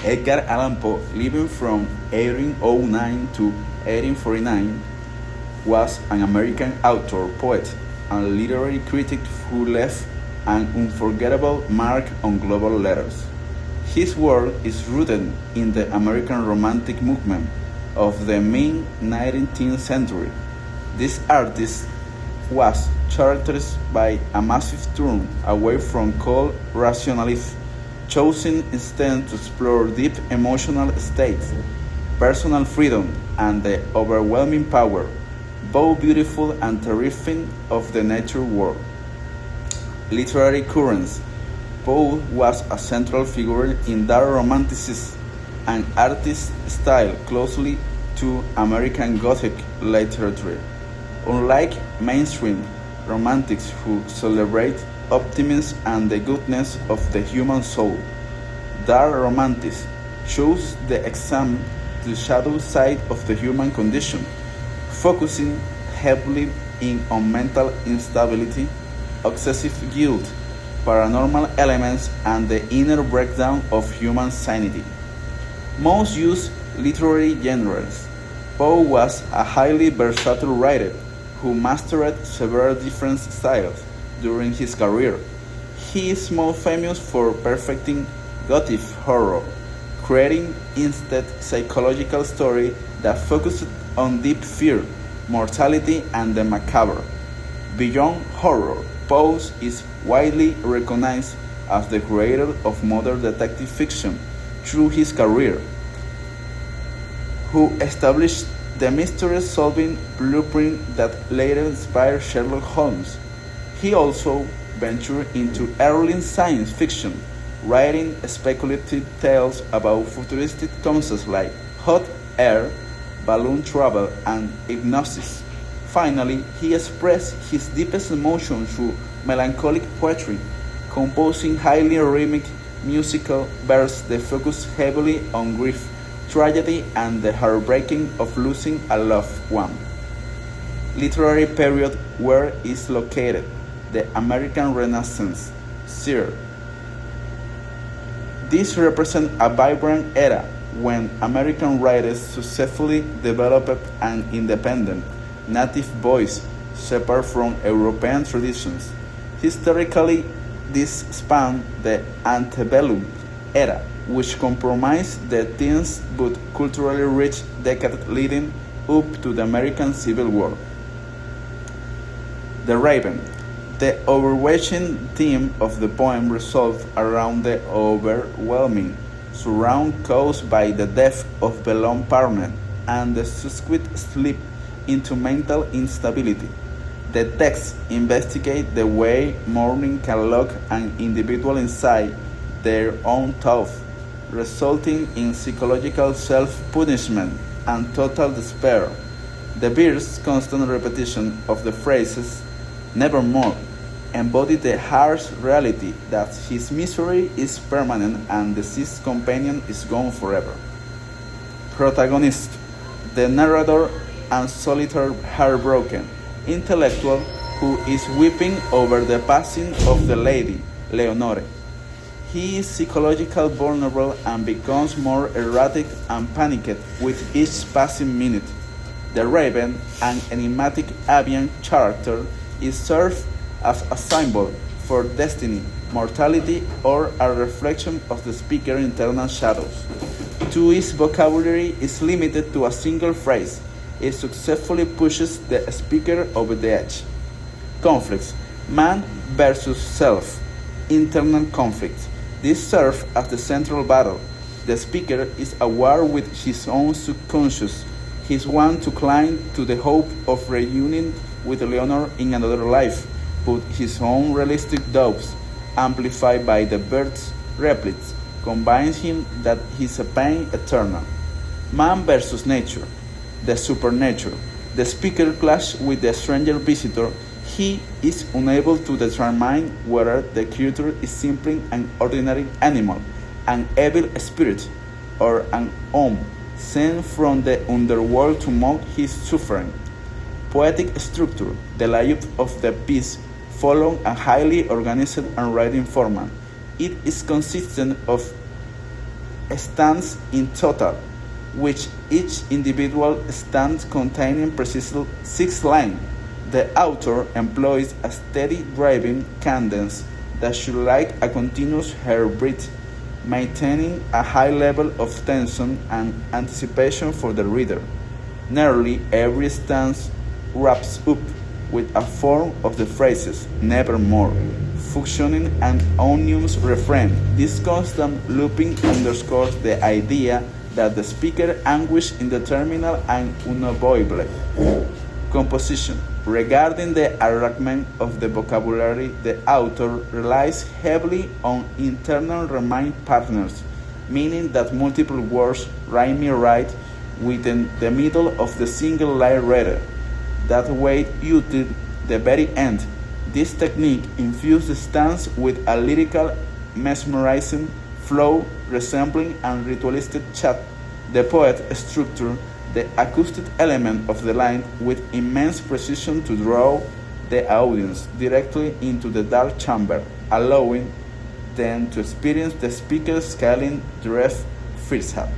Edgar Allan Poe, living from 1809 to 1849, was an American author, poet, and literary critic who left an unforgettable mark on global letters. His work is rooted in the American Romantic movement of the mid-19th century. This artist was characterized by a massive turn away from cold rationalism, choosing instead to explore deep emotional states, personal freedom, and the overwhelming power, both beautiful and terrifying, of the nature world. Literary currents. Poe was a central figure in dark romanticism, an artist style closely to American Gothic literature. Unlike mainstream romantics who celebrate optimism and the goodness of the human soul, dark romantics shows the examine the shadow side of the human condition, focusing heavily on mental instability, excessive guilt, paranormal elements, and the inner breakdown of human sanity. Most used literary genres. Poe was a highly versatile writer who mastered several different styles during his career. He is most famous for perfecting Gothic horror, creating instead psychological story that focused on deep fear, mortality, and the macabre. Beyond horror, Poe is widely recognized as the creator of modern detective fiction through his career, who established the mystery-solving blueprint that later inspired Sherlock Holmes. He also ventured into early science fiction, writing speculative tales about futuristic concepts like hot air, balloon travel, and hypnosis. Finally, he expressed his deepest emotions through melancholic poetry, composing highly rhythmic musical verses that focus heavily on grief, tragedy, and the heartbreaking of losing a loved one. Literary period where is located the American Renaissance, Sir. This represents a vibrant era when American writers successfully developed an independent, native voice separate from European traditions. Historically, this spanned the antebellum era, which comprised the tense but culturally rich decade leading up to the American Civil War. The Raven. The overarching theme of the poem revolves around the overwhelming sorrow caused by the death of beloved partner and the subsequent slip into mental instability. The text investigates the way mourning can lock an individual inside their own thoughts, resulting in psychological self-punishment and total despair. The verse's constant repetition of the phrases "nevermore" embody the harsh reality that his misery is permanent and the deceased companion is gone forever. Protagonist. The narrator and solitary heartbroken intellectual who is weeping over the passing of the lady, Leonore. He is psychologically vulnerable and becomes more erratic and panicked with each passing minute. The Raven, an enigmatic avian character, is served as a symbol for destiny, mortality, or a reflection of the speaker's internal shadows. To his vocabulary is limited to a single phrase. It successfully pushes the speaker over the edge. Conflicts. Man versus self. Internal conflict. This serves as the central battle. The speaker is at war with his own subconscious. He wants to cling to the hope of reunion with Leonor in another life, but his own realistic doubts, amplified by the bird's replies, convince him that he is a pain eternal. Man versus nature. The supernatural. The speaker clashes with the stranger visitor. He is unable to determine whether the creature is simply an ordinary animal, an evil spirit, or an omen sent from the underworld to mock his suffering. Poetic structure. The layout of the piece follows a highly organized and writing format. It is consistent of stands in total, which each individual stanza containing precisely 6 lines. The author employs a steady driving cadence that should like a continuous heartbeat, maintaining a high level of tension and anticipation for the reader. Nearly every stanza wraps up with a form of the phrases "nevermore," functioning an ominous refrain. This constant looping underscores the idea that the speaker anguish in the terminal and unavoidable. Composition. Regarding the arrangement of the vocabulary, the author relies heavily on internal rhyme patterns, meaning that multiple words rhyme right within the middle of the single line read. That way you to the very end. This technique infused the stanza with a lyrical, mesmerizing flow resembling a ritualistic chant. The poet structured the acoustic element of the line with immense precision to draw the audience directly into the dark chamber, allowing them to experience the speaker scaling the ref firsthand.